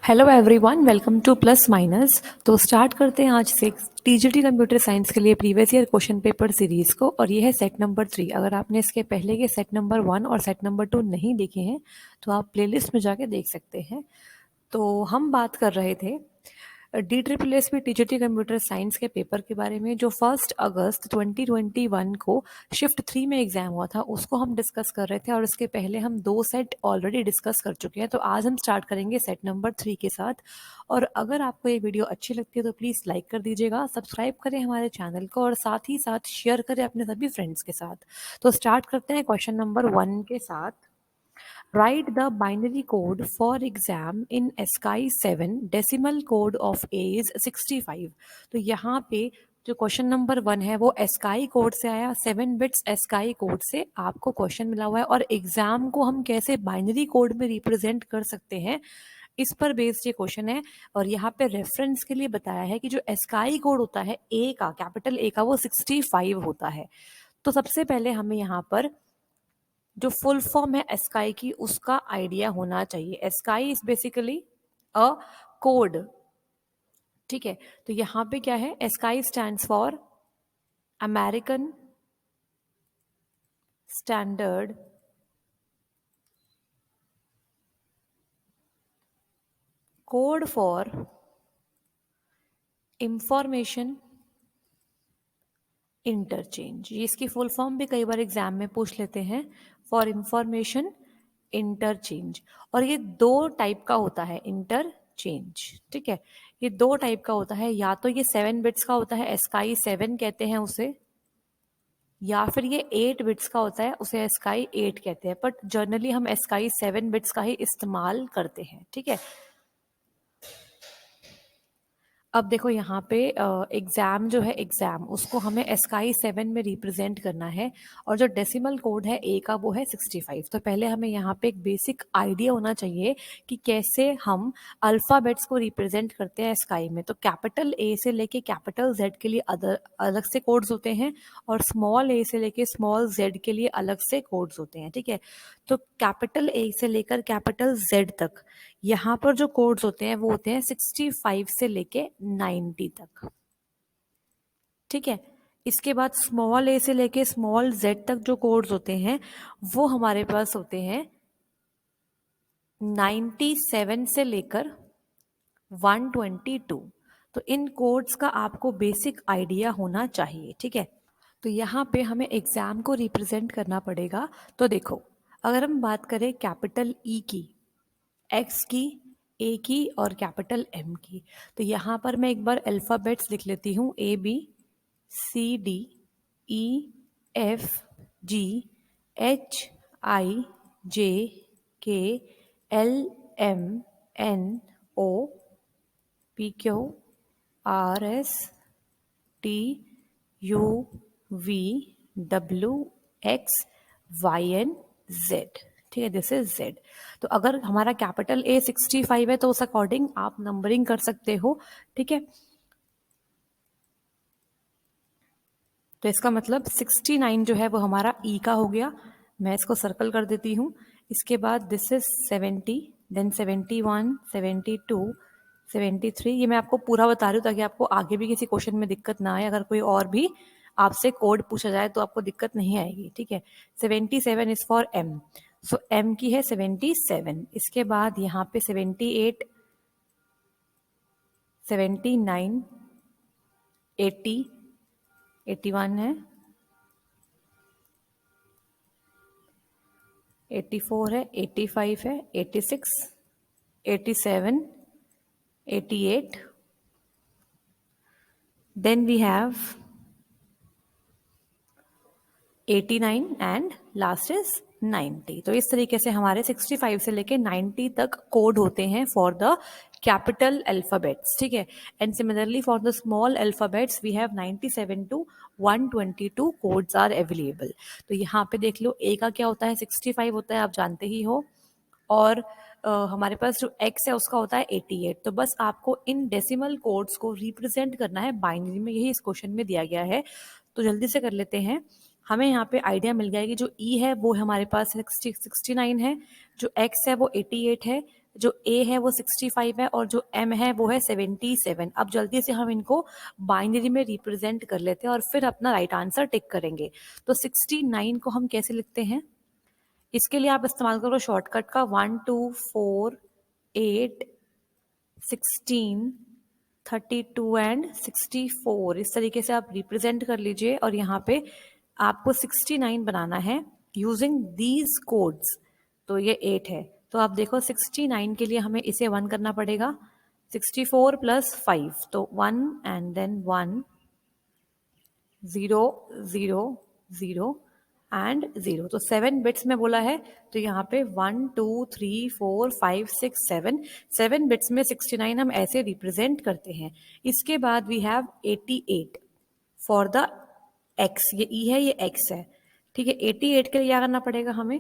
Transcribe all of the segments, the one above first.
Hello everyone, welcome two plus minus. तो start करते हैं आज से टीजीटी कंप्यूटर साइंस के लिए previous year question paper series को। और ये है सेट नंबर 3। अगर आपने इसके पहले के सेट नंबर 1 और सेट नंबर 2 नहीं देखे हैं तो आप प्लेलिस्ट में जाके देख सकते हैं। तो हम बात कर रहे थे DSSS टीजीटी कंप्यूटर साइंस के पेपर के बारे में, जो 1 अगस्त 2021 को शिफ्ट 3 में एग्जाम हुआ था, उसको हम डिस्कस कर रहे थे। और इसके पहले हम 2 सेट ऑलरेडी डिस्कस कर चुके हैं। तो आज हम स्टार्ट करेंगे सेट नंबर 3 के साथ। और अगर आपको ये वीडियो अच्छी लगती है तो प्लीज़ लाइक कर दीजिएगा, सब्सक्राइब करें हमारे चैनल को और साथ ही साथ शेयर करें अपने सभी फ्रेंड्स के साथ। तो स्टार्ट करते हैं क्वेश्चन नंबर 1 के साथ। Write the binary code for exam in ASCII 7, decimal code of A is 65। तो यहाँ पे जो क्वेश्चन नंबर 1 है वो ASCII कोड से आया, 7 बिट्स ASCII कोड से आपको क्वेश्चन मिला हुआ है। और एग्जाम को हम कैसे बाइनरी कोड में रिप्रेजेंट कर सकते हैं, इस पर बेस्ड ये क्वेश्चन है। और यहाँ पे रेफरेंस के लिए बताया है कि जो ASCII कोड होता है ए का, कैपिटल ए का, वो 65 होता है। तो सबसे पहले हमें यहाँ पर जो फुल फॉर्म है एस्काई की, उसका आइडिया होना चाहिए। ASCII is basically a code, ठीक है। तो यहां पे क्या है, ASCII stands for American standard code for information interchange. ये इसकी फुल फॉर्म भी कई बार एग्जाम में पूछ लेते हैं, फॉर इंफॉर्मेशन इंटरचेंज। और ये 2 टाइप का होता है इंटरचेंज, ठीक है। ये 2 टाइप का होता है, या तो ये 7 बिट्स का होता है, एस्काई 7 कहते हैं उसे, या फिर ये 8 बिट्स का होता है, उसे एस्काई 8 कहते हैं। बट जनरली हम एस्काई 7 बिट्स का ही इस्तेमाल करते हैं, ठीक है। अब देखो यहाँ पे एग्जाम जो है, एग्जाम उसको हमें एस्काई 7 में रिप्रेजेंट करना है। और जो डेसिमल कोड है ए का वो है 65। तो पहले हमें यहाँ पे एक बेसिक आइडिया होना चाहिए कि कैसे हम अल्फ़ाबेट्स को रिप्रेजेंट करते हैं एस्काई में। तो कैपिटल ए से लेके कैपिटल जेड के लिए अलग से कोड्स होते हैं, और स्मॉल ए से लेके स्मॉल जेड के लिए अलग से कोड्स होते हैं, ठीक है। तो कैपिटल ए से लेकर कैपिटल जेड तक यहाँ पर जो कोड्स होते हैं वो होते हैं 65 से लेके 90 तक, ठीक है। इसके बाद स्मॉल ए से लेके स्मॉल जेड तक जो कोड्स होते हैं वो हमारे पास होते हैं 97 से लेकर 122। तो इन कोड्स का आपको बेसिक आइडिया होना चाहिए, ठीक है। तो यहाँ पे हमें एग्जाम को रिप्रेजेंट करना पड़ेगा। तो देखो, अगर हम बात करें कैपिटल ई की, एक्स की, ए की और कैपिटल एम की, तो यहाँ पर मैं एक बार अल्फ़ाबेट्स लिख लेती हूँ। A B C D E F G H I J K L M N O P Q R S T U V W X Y N Z, ठीक है। This is Z. तो अगर हमारा capital A 65 है तो उस according आप numbering कर सकते हो, ठीक है। तो इसका मतलब 69 जो है वो हमारा ई का हो गया। मैं इसको सर्कल कर देती हूँ। इसके बाद दिस इज 70, देन 71, 72, 73। ये मैं आपको पूरा बता रही हूँ ताकि आपको आगे भी किसी क्वेश्चन में दिक्कत ना आए। अगर कोई और भी आपसे कोड पूछा जाए तो आपको दिक्कत नहीं आएगी, ठीक है। 77 is for M, so M की है 77। इसके बाद यहाँ पे 78, 79, 80, 81 है, 84 है, 85 है, 86, 87, 88, then we have 89 and last is 90। तो इस तरीके से हमारे 65 से लेके 90 तक कोड होते हैं फॉर द कैपिटल अल्फाबेट्स, ठीक है। And similarly for the small alphabets we have 97 to 122 codes are available. तो यहाँ पे देख लो, ए का क्या होता है, 65 होता है, आप जानते ही हो। और हमारे पास जो x है उसका होता है 88। तो बस आपको इन डेसिमल कोड्स को रिप्रेजेंट करना है बाइनरी में, यही इस क्वेश्चन में दिया गया है। तो जल्दी से कर लेते हैं। हमें यहाँ पे आइडिया मिल गया है कि जो e है वो हमारे पास 69 है, जो x है वो 88 है, जो A है वो 65 है और जो M है वो है 77। अब जल्दी से हम इनको बाइनरी में रिप्रेजेंट कर लेते हैं और फिर अपना राइट आंसर टिक करेंगे। तो 69 को हम कैसे लिखते हैं? इसके लिए आप इस्तेमाल करो शॉर्टकट का 1 2 4 8 16 32 एंड 64। इस तरीके से आप रिप्रेजेंट कर लीजिए और यहाँ पे आपको 69 बनाना है यूजिंग दीज कोड्स। तो ये 8 है, तो आप देखो 69 के लिए हमें इसे 1 करना पड़ेगा। 64 प्लस 5, तो 1 एंड देन 1 0 0 0 एंड 0। तो 7 बिट्स में बोला है, तो यहाँ पे 1 2 3 4 5 6 7 7 बिट्स में 69 हम ऐसे रिप्रेजेंट करते हैं। इसके बाद we have 88 for the x। ये e है, ये x है, ठीक है। 88 के लिए क्या करना पड़ेगा हमें?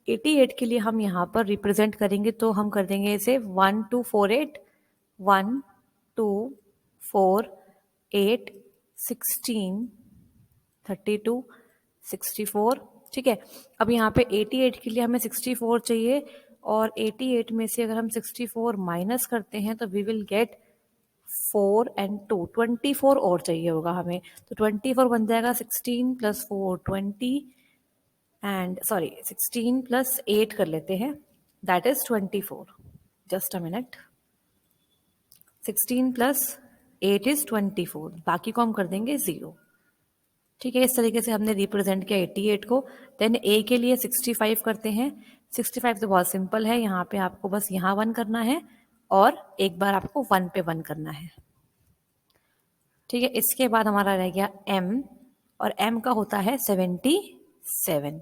88 के लिए हम यहाँ पर रिप्रेजेंट करेंगे, तो हम कर देंगे इसे 1 2 4 8 1 2 4 8 16 32 64, ठीक है। अब यहाँ पे 88 के लिए हमें 64 चाहिए और 88 में से अगर हम 64 माइनस करते हैं तो वी विल गेट 4 एंड 2 24 और चाहिए होगा हमें। तो 24 बन जाएगा 16 प्लस 4 20 एंड 16 प्लस 8 कर लेते हैं, that is 24। Just a minute, 16 plus 8 is 24, बाकी को हम कर देंगे 0, ठीक है। इस तरीके से हमने रिप्रेजेंट किया 88 को। देन ए के लिए 65 करते हैं। 65 तो बहुत सिंपल है, यहाँ पे आपको बस यहाँ 1 करना है और एक बार आपको 1 पे 1 करना है, ठीक है। इसके बाद हमारा रह गया m, और m का होता है 77।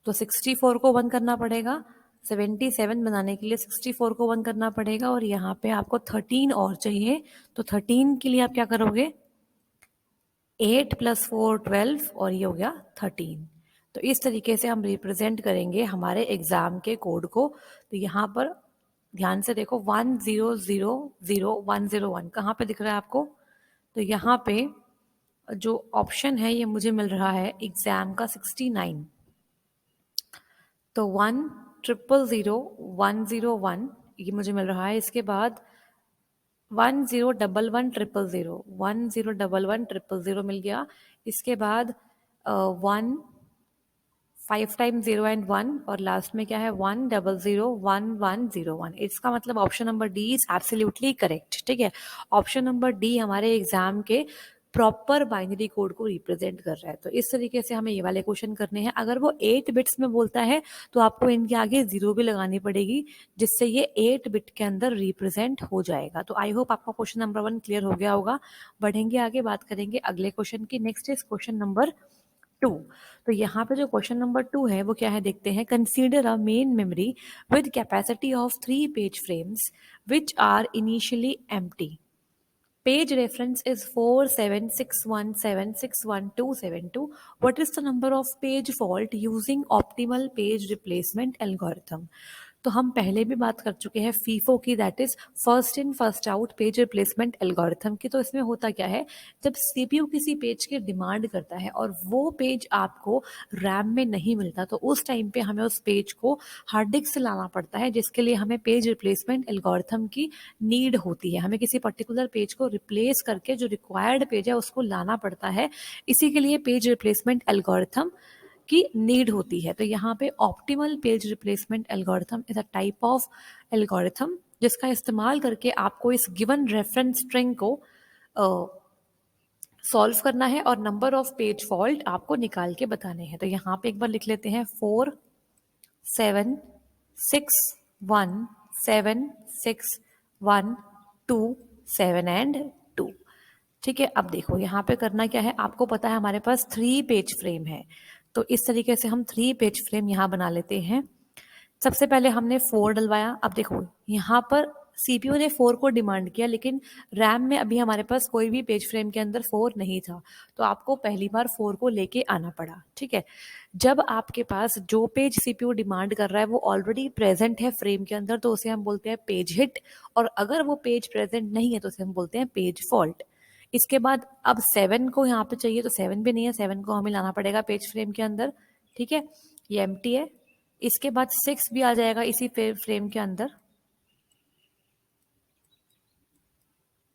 तो 64 को 1 करना पड़ेगा, 77 बनाने के लिए 64 को 1 करना पड़ेगा और यहाँ पे आपको 13 और चाहिए। तो 13 के लिए आप क्या करोगे? 8 प्लस 4 12 और ये हो गया 13। तो इस तरीके से हम रिप्रेजेंट करेंगे हमारे एग्जाम के कोड को। तो यहाँ पर ध्यान से देखो 1 0 0 0 1 0 1 कहाँ पे दिख रहा है आपको? तो यहाँ पे जो ऑप्शन है ये मुझे मिल रहा है एग्जाम का 69। तो 1 0 0 1 0 1 ये मुझे मिल रहा है। इसके बाद 1 0 1 1 0 0 1 0 1 1 0 0 मिल गया। इसके बाद 1 5 टाइम 0 एंड 1 और लास्ट में क्या है 1 0 0 1 1 0 1। इसका मतलब option number D is absolutely correct, ठीक है। ऑप्शन नंबर डी हमारे एग्जाम के प्रॉपर बाइनरी कोड को रिप्रेजेंट कर रहा है। तो इस तरीके से हमें ये वाले क्वेश्चन करने हैं। अगर वो 8 बिट्स में बोलता है तो आपको इनके आगे 0 भी लगानी पड़ेगी, जिससे ये 8 बिट के अंदर रिप्रेजेंट हो जाएगा। तो आई होप आपका क्वेश्चन नंबर 1 क्लियर हो गया होगा। बढ़ेंगे आगे, बात करेंगे अगले क्वेश्चन की। Next is question number 2। तो यहाँ पे जो क्वेश्चन नंबर 2 है वो क्या है देखते हैं। Consider a main memory with capacity of 3 page frames which are initially empty. Page reference is 47617617272. What is the number of page fault using optimal page replacement algorithm? तो हम पहले भी बात कर चुके हैं फीफो की, that is first in first out page replacement algorithm की। तो इसमें होता क्या है, जब सीपीयू किसी पेज की डिमांड करता है और वो पेज आपको रैम में नहीं मिलता, तो उस टाइम पे हमें उस पेज को हार्ड डिस्क से लाना पड़ता है, जिसके लिए हमें पेज रिप्लेसमेंट एल्गोरिथम की नीड होती है। हमें किसी पर्टिकुलर पेज को रिप्लेस करके जो रिक्वायर्ड पेज है उसको लाना पड़ता है। इसी के लिए पेज रिप्लेसमेंट एल्गोरिथम की नीड होती है। तो यहाँ पे optimal page replacement algorithm is a type of algorithm जिसका इस्तेमाल करके आपको इस गिवन रेफरेंस स्ट्रिंग को सॉल्व करना है और नंबर ऑफ पेज फॉल्ट आपको निकाल के बताने हैं। तो यहाँ पे एक बार लिख लेते हैं 4 7 6 1 7 6 1 2 7 एंड 2, ठीक है। अब देखो यहाँ पे करना क्या है, आपको पता है हमारे पास 3 पेज फ्रेम है। तो इस तरीके से हम 3 पेज फ्रेम यहाँ बना लेते हैं। सबसे पहले हमने 4 डलवाया। अब देखो यहाँ पर सीपीयू ने 4 को डिमांड किया, लेकिन रैम में अभी हमारे पास कोई भी पेज फ्रेम के अंदर 4 नहीं था, तो आपको पहली बार 4 को लेके आना पड़ा, ठीक है। जब आपके पास जो पेज सीपीयू डिमांड कर रहा है वो ऑलरेडी प्रेजेंट है फ्रेम के अंदर, तो उसे हम बोलते हैं पेज हिट, और अगर वो पेज प्रेजेंट नहीं है तो उसे हम बोलते हैं पेज फॉल्ट। इसके बाद अब 7 को यहाँ पे चाहिए, तो 7 भी नहीं है, 7 को हमें लाना पड़ेगा पेज फ्रेम के अंदर, ठीक है, ये एम्प्टी है। इसके बाद 6 भी आ जाएगा इसी फ्रेम के अंदर,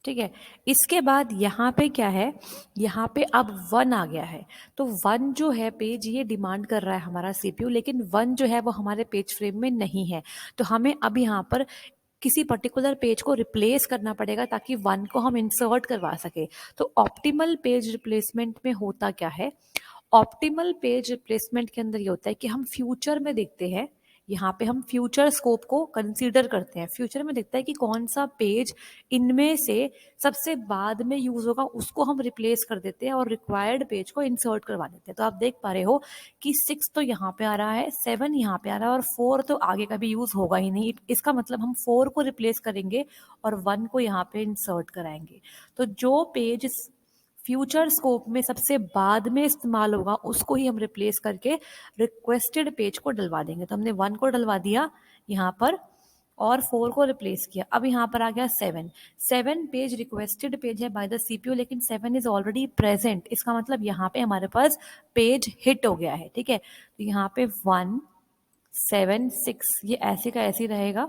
ठीक है। इसके बाद यहाँ पे क्या है, यहाँ पे अब 1 आ गया है। तो 1 जो है पेज ये डिमांड कर रहा है हमारा सीपीयू, लेकिन 1 जो है वो हमारे पेज फ्रेम में नहीं है। तो हमें अब यहाँ पर किसी पर्टिकुलर पेज को रिप्लेस करना पड़ेगा ताकि 1 को हम इंसर्ट करवा सके। तो ऑप्टिमल पेज रिप्लेसमेंट में होता क्या है, ऑप्टिमल पेज रिप्लेसमेंट के अंदर ये होता है कि हम फ्यूचर में देखते हैं, यहाँ पे हम फ्यूचर स्कोप को कंसीडर करते हैं। फ्यूचर में देखता है कि कौन सा पेज इनमें से सबसे बाद में यूज होगा, उसको हम रिप्लेस कर देते हैं और रिक्वायर्ड पेज को इंसर्ट करवा देते हैं। तो आप देख पा रहे हो कि 6 तो यहाँ पे आ रहा है, 7 यहाँ पे आ रहा है और 4 तो आगे का भी यूज होगा ही नहीं। इसका मतलब हम 4 को रिप्लेस करेंगे और 1 को यहाँ पे इंसर्ट कराएंगे। तो जो पेज फ्यूचर स्कोप में सबसे बाद में इस्तेमाल होगा उसको ही हम रिप्लेस करके रिक्वेस्टेड पेज को डलवा देंगे। तो हमने 1 को डलवा दिया यहाँ पर और 4 को रिप्लेस किया। अब यहाँ पर आ गया 7। 7 पेज रिक्वेस्टेड पेज है बाय द सीपीयू, लेकिन 7 इज ऑलरेडी प्रेजेंट। इसका मतलब यहाँ पे हमारे पास पेज हिट हो गया है। ठीक है, तो यहाँ पे 1 7 6 ये ऐसे का ऐसे ही रहेगा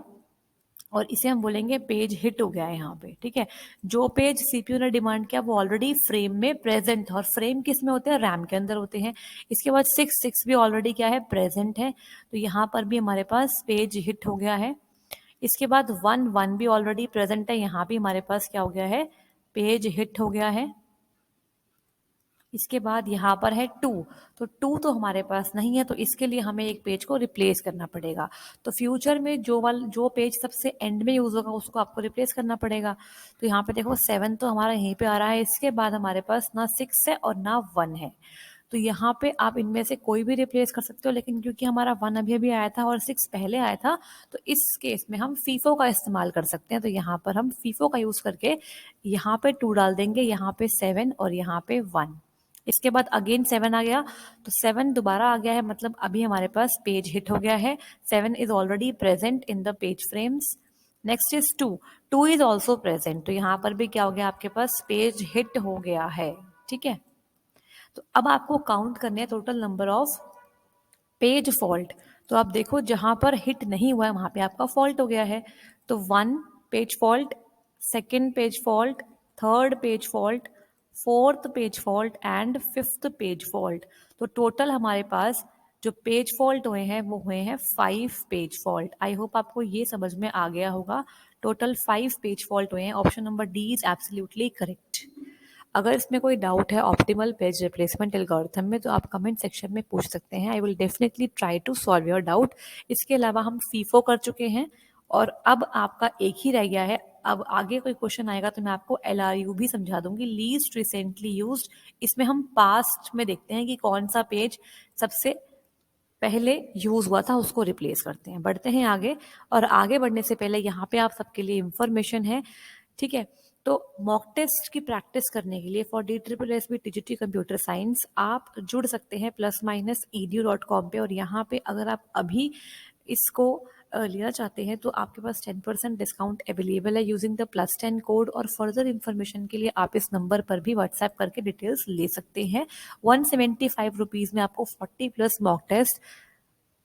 और इसे हम बोलेंगे पेज हिट हो गया है यहाँ पे। ठीक है, जो पेज सीपीयू ने डिमांड किया वो ऑलरेडी फ्रेम में प्रेजेंट है और फ्रेम किस में होते हैं, रैम के अंदर होते हैं। इसके बाद 6 भी ऑलरेडी क्या है, प्रेजेंट है। तो यहाँ पर भी हमारे पास पेज हिट हो गया है। इसके बाद 1 भी ऑलरेडी प्रेजेंट है, यहाँ भी हमारे पास क्या हो गया है, पेज हिट हो गया है। इसके बाद यहाँ पर है 2, तो 2 तो हमारे पास नहीं है, तो इसके लिए हमें एक पेज को रिप्लेस करना पड़ेगा। तो फ्यूचर में जो पेज सबसे एंड में यूज होगा उसको आपको रिप्लेस करना पड़ेगा। तो यहाँ पे देखो 7 तो हमारा यहीं पे आ रहा है, इसके बाद हमारे पास ना 6 है और ना 1 है। तो यहाँ पे आप इनमें से कोई भी रिप्लेस कर सकते हो, लेकिन क्योंकि हमारा 1 अभी अभी आया था और 6 पहले आया था, तो इस केस में हम फीफो का इस्तेमाल कर सकते हैं। तो यहाँ पर हम फीफो का यूज करके यहाँ पे 2 डाल देंगे, यहाँ पे 7 और यहाँ पे 1। इसके बाद अगेन 7 आ गया, तो 7 दोबारा आ गया है, मतलब अभी हमारे पास पेज हिट हो गया है। 7 is already present in the page frames. Next is 2 is also present, तो यहाँ पर भी क्या हो गया, आपके पास पेज हिट हो गया है। ठीक है, तो अब आपको काउंट करने हैं total number of page fault. तो आप देखो जहां पर हिट नहीं हुआ है वहां पे आपका फॉल्ट हो गया है। तो 1 page fault, second page fault, third page fault, fourth page fault and fifth page fault. तो टोटल हमारे पास जो पेज फॉल्ट हुए हैं वो हुए हैं 5 पेज फॉल्ट। आई होप आपको ये समझ में आ गया होगा। टोटल 5 पेज फॉल्ट हुए हैं। Option number D is absolutely correct. अगर इसमें कोई डाउट है ऑप्टिमल पेज रिप्लेसमेंट एल्गोरिथम में तो आप कमेंट सेक्शन में पूछ सकते हैं। I will definitely try to solve your doubt. इसके अलावा हम फीफो कर चुके हैं और अब आपका एक ही रह गया है। अब आगे कोई क्वेश्चन आएगा तो मैं आपको LRU भी समझा दूंगी, लीस्ट रिसेंटली यूज्ड। इसमें हम पास्ट में देखते हैं कि कौन सा पेज सबसे पहले यूज हुआ था, उसको रिप्लेस करते हैं। बढ़ते हैं आगे, और आगे बढ़ने से पहले यहाँ पे आप सबके लिए इंफॉर्मेशन है। ठीक है, तो मॉक टेस्ट की प्रैक्टिस करने के लिए for DSSB TGT computer science आप जुड़ सकते हैं +edu.com पे। और यहाँ पे अगर आप अभी इसको लेना चाहते हैं तो आपके पास 10% डिस्काउंट अवेलेबल है यूजिंग द +10 कोड। और फर्दर इन्फॉर्मेशन के लिए आप इस नंबर पर भी व्हाट्सएप करके डिटेल्स ले सकते हैं। 175 रुपीज़ में आपको 40+ मॉक टेस्ट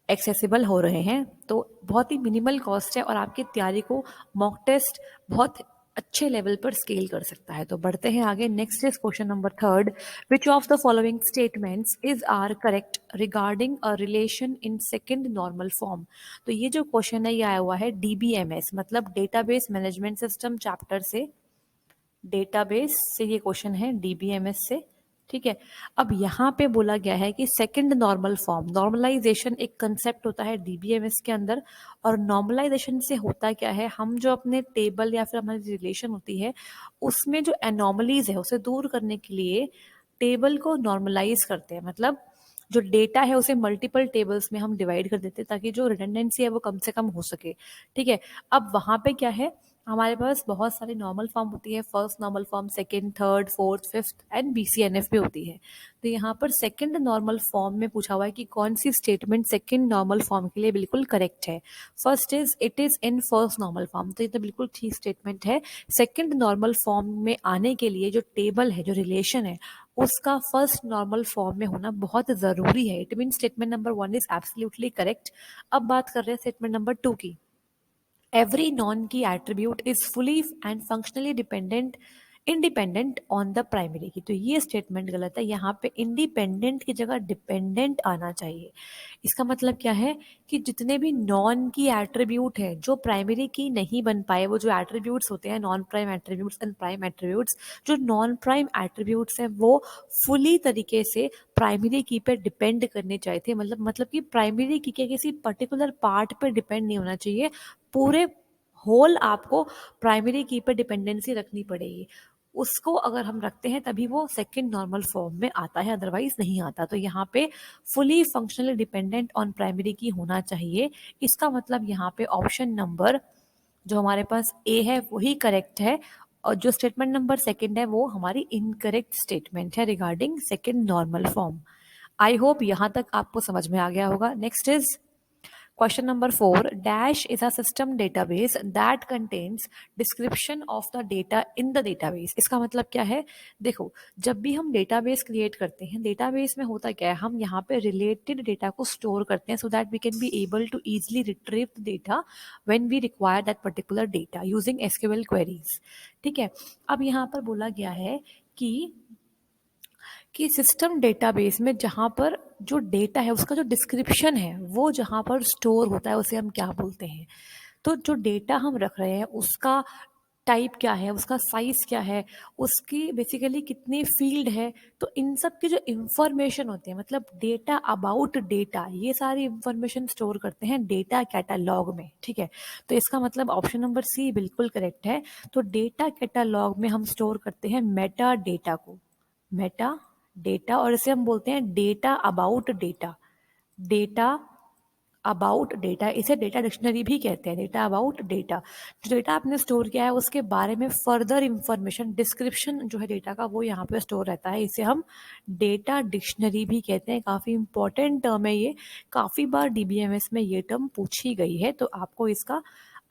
एक्सेसिबल हो रहे हैं। तो बहुत ही मिनिमल कॉस्ट है और आपकी तैयारी को मॉक टेस्ट बहुत अच्छे लेवल पर स्केल कर सकता है। तो बढ़ते हैं आगे। Next is question number 3, which of the following statements is are correct regarding a relation in second normal form. तो ये जो क्वेश्चन है ये आया हुआ है DBMS मतलब डेटाबेस मैनेजमेंट सिस्टम चैप्टर से। डेटाबेस से ये क्वेश्चन है, DBMS से। ठीक है, अब यहाँ पे बोला गया है कि सेकंड नॉर्मल फॉर्म, नॉर्मलाइजेशन एक कंसेप्ट होता है DBMS के अंदर। और नॉर्मलाइजेशन से होता क्या है, हम जो अपने टेबल या फिर हमारी रिलेशन होती है उसमें जो एनॉमलीज है उसे दूर करने के लिए टेबल को नॉर्मलाइज करते हैं। मतलब जो डेटा है उसे मल्टीपल टेबल्स में हम डिवाइड कर देते हैं ताकि जो रिडंडेंसी है वो कम से कम हो सके। ठीक है, अब वहाँ पे क्या है, हमारे पास बहुत सारी नॉर्मल फॉर्म होती है, first normal form, second, third, fourth, fifth and BCNF भी होती है। तो यहाँ पर सेकंड नॉर्मल फॉर्म में पूछा हुआ है कि कौन सी स्टेटमेंट सेकंड नॉर्मल फॉर्म के लिए बिल्कुल करेक्ट है। First is it is in first normal form, तो ये तो बिल्कुल ठीक स्टेटमेंट है। सेकंड नॉर्मल फॉर्म में आने के लिए जो टेबल है, जो रिलेशन है, उसका फर्स्ट नॉर्मल फॉर्म में होना बहुत ज़रूरी है। It mean statement number 1 is absolutely correct. अब बात कर रहे हैं स्टेटमेंट नंबर 2 की। every non-key attribute is fully and functionally dependent independent on the primary की। तो ये स्टेटमेंट गलत है, यहाँ पे इंडिपेंडेंट की जगह डिपेंडेंट आना चाहिए। इसका मतलब क्या है कि जितने भी नॉन की एट्रीब्यूट है जो प्राइमरी की नहीं बन पाए, वो जो एट्रीब्यूट्स होते हैं non prime attributes and prime attributes, जो नॉन प्राइम एट्रीब्यूट्स हैं वो फुली तरीके से प्राइमरी की पे डिपेंड करने चाहिए थे। मतलब कि प्राइमरी की के किसी पर्टिकुलर पार्ट पे डिपेंड नहीं होना चाहिए, पूरे होल आपको प्राइमरी की पर डिपेंडेंसी रखनी पड़ेगी। उसको अगर हम रखते हैं तभी वो सेकंड नॉर्मल फॉर्म में आता है, अदरवाइज नहीं आता। तो यहाँ पे fully functionally dependent on primary की होना चाहिए। इसका मतलब यहाँ पे ऑप्शन नंबर जो हमारे पास ए है वही करेक्ट है, और जो स्टेटमेंट नंबर सेकंड है वो हमारी इनकरेक्ट स्टेटमेंट है regarding second normal form. I hope यहाँ तक आपको समझ में आ गया होगा। Next is Question number 4. Dash is a system database that contains description of the data in the database. इसका मतलब क्या है? देखो, जब भी हम डेटाबेस क्रिएट करते हैं, डेटाबेस में होता क्या है, हम यहाँ पे रिलेटेड डेटा को स्टोर करते हैं so that we can be able to easily retrieve the data when we require that particular data using SQL queries. ठीक है, अब यहाँ पर बोला गया है कि सिस्टम डेटाबेस में जहाँ पर जो डेटा है उसका जो डिस्क्रिप्शन है वो जहाँ पर स्टोर होता है उसे हम क्या बोलते हैं। तो जो डेटा हम रख रहे हैं उसका टाइप क्या है, उसका साइज क्या है, उसकी बेसिकली कितनी फील्ड है, तो इन सब की जो इंफॉर्मेशन होती है, मतलब डेटा अबाउट डेटा, ये सारी इंफॉर्मेशन स्टोर करते हैं डेटा कैटालॉग में। ठीक है, तो इसका मतलब ऑप्शन नंबर सी बिल्कुल करेक्ट है। तो डेटा कैटालॉग में हम स्टोर करते हैं मेटा डेटा को, मेटा डेटा, और इसे हम बोलते हैं data about data, data about data, इसे डेटा डिक्शनरी भी कहते हैं, डेटा अबाउट डेटा। जो डेटा आपने स्टोर किया है उसके बारे में फर्दर इंफॉर्मेशन, डिस्क्रिप्शन जो है डेटा का वो यहाँ पे स्टोर रहता है, इसे हम डेटा डिक्शनरी भी कहते हैं। काफ़ी इंपॉर्टेंट टर्म है ये, काफ़ी बार डीबीएमएस में ये टर्म पूछी गई है, तो आपको इसका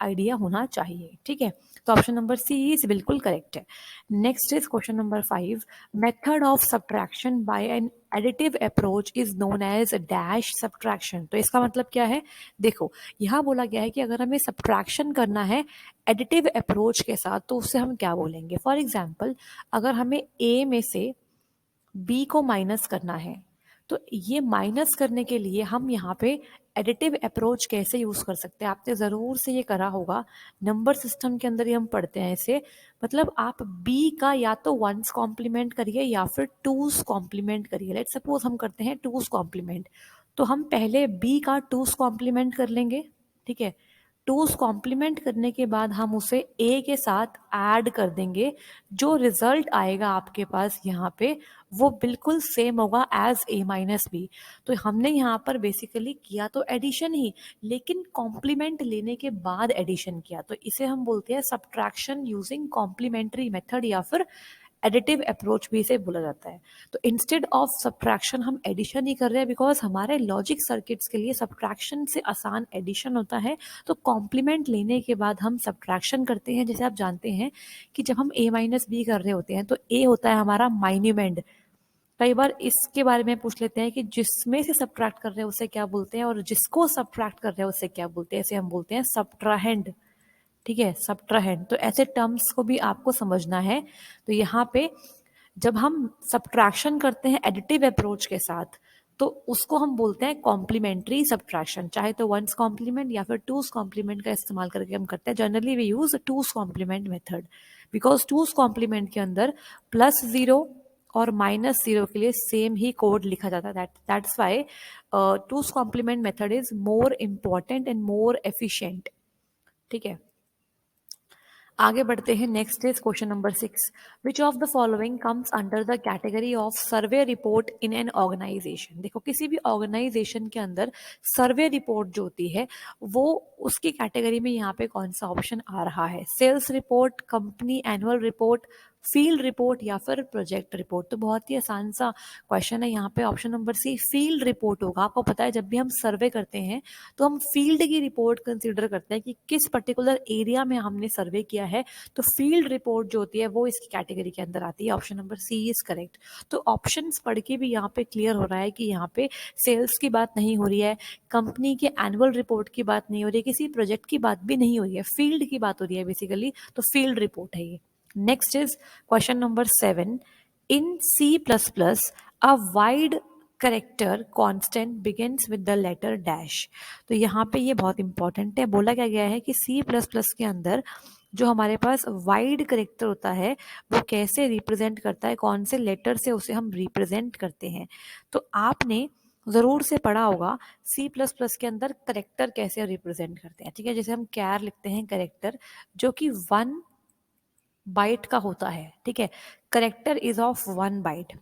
आइडिया होना चाहिए। ठीक है, तो ऑप्शन नंबर सी इज बिल्कुल करेक्ट है। Next is question number 5। Method of subtraction by an additive approach is known as dash subtraction. तो इसका मतलब क्या है? देखो, यहाँ बोला गया है कि अगर हमें सब्ट्रैक्शन करना है एडिटिव अप्रोच के साथ तो उससे हम क्या बोलेंगे। फॉर एग्जाम्पल, अगर हमें ए में से बी को माइनस करना है, तो ये माइनस करने के लिए हम यहाँ पे एडिटिव अप्रोच कैसे यूज़ कर सकते हैं, आपने ज़रूर से ये करा होगा, नंबर सिस्टम के अंदर ही हम पढ़ते हैं इसे। मतलब आप बी का या तो वंस कॉम्प्लीमेंट करिए या फिर टूस कॉम्प्लीमेंट करिए। लेट सपोज हम करते हैं टूस कॉम्प्लीमेंट, तो हम पहले बी का टूस कॉम्प्लीमेंट कर लेंगे। ठीक है, टूस कॉम्प्लीमेंट करने के बाद हम उसे ए के साथ ऐड कर देंगे, जो रिजल्ट आएगा आपके पास यहाँ पे वो बिल्कुल सेम होगा एज ए माइनस बी। तो हमने यहाँ पर बेसिकली किया तो एडिशन ही, लेकिन कॉम्प्लीमेंट लेने के बाद एडिशन किया, तो इसे हम बोलते हैं सब्ट्रैक्शन यूजिंग कॉम्प्लीमेंट्री मेथड या फिर एडिटिव अप्रोच भी इसे बोला जाता है। तो इंस्टेड ऑफ सब्ट्रैक्शन हम एडिशन ही कर रहे हैं, बिकॉज हमारे लॉजिक सर्किट्स के लिए सब्ट्रैक्शन से आसान एडिशन होता है। तो कॉम्प्लीमेंट लेने के बाद हम सब्ट्रैक्शन करते हैं। जैसे आप जानते हैं कि जब हम ए माइनस बी कर रहे होते हैं तो ए होता है हमारा माइन्यूमेंड। कई बार इसके बारे में पूछ लेते हैं कि जिसमें से सब्ट्रैक्ट कर रहे हैं उसे क्या बोलते हैं, और जिसको सब्ट्रैक्ट कर रहे हैं उसे क्या बोलते हैं, इसे हम बोलते हैं सब्ट्राहेंड। ठीक है, सब्ट्राहेंड। तो ऐसे टर्म्स को भी आपको समझना है। तो यहाँ पे जब हम सब्ट्रैक्शन करते हैं एडिटिव अप्रोच के साथ तो उसको हम बोलते हैं कॉम्प्लीमेंट्री सब्ट्रैक्शन, चाहे तो वंस कॉम्प्लीमेंट या फिर टूस कॉम्प्लीमेंट का इस्तेमाल करके हम करते हैं। Generally we use two's complement method, because two's complement के अंदर प्लस जीरो और माइनस जीरो के लिए सेम ही कोड लिखा जाता है। That's why two's complement method is more important and more efficient. ठीक है, आगे बढ़ते हैं। Next is question number 6। Which of the following comes under the category of survey report in an organization. देखो, किसी भी ऑर्गेनाइजेशन के अंदर सर्वे रिपोर्ट जो होती है वो उसकी कैटेगरी में यहाँ पे कौन सा ऑप्शन आ रहा है? Sales report, company annual report, field report या फिर प्रोजेक्ट रिपोर्ट। तो बहुत ही आसान सा क्वेश्चन है यहाँ पे, option number C field report होगा। आपको पता है जब भी हम सर्वे करते हैं तो हम फील्ड की रिपोर्ट कंसीडर करते हैं कि किस पर्टिकुलर एरिया में हमने सर्वे किया है, तो फील्ड रिपोर्ट जो होती है वो इसकी कैटेगरी के अंदर आती है। Option number C is correct. तो ऑप्शंस पढ़ के भी यहाँ पे क्लियर हो रहा है कि यहाँ पे सेल्स की बात नहीं हो रही है, कंपनी के एनुअल रिपोर्ट की बात नहीं हो रही है, किसी प्रोजेक्ट की बात भी नहीं हो रही है, फील्ड की बात हो रही है बेसिकली, तो फील्ड रिपोर्ट है ये। Next is question number 7. In C++, a wide character constant begins with the letter dash. तो यहाँ पे ये बहुत इंपॉर्टेंट है। बोला क्या गया है कि C++ के अंदर जो हमारे पास वाइड करेक्टर होता है वो कैसे रिप्रेजेंट करता है, कौन से लेटर से उसे हम रिप्रेजेंट करते हैं। तो आपने ज़रूर से पढ़ा होगा C++ के अंदर करेक्टर कैसे रिप्रेजेंट करते हैं। ठीक है, जैसे हम कैर लिखते हैं करेक्टर जो कि 1 बाइट का होता है। ठीक है, करेक्टर इज ऑफ 1 बाइट।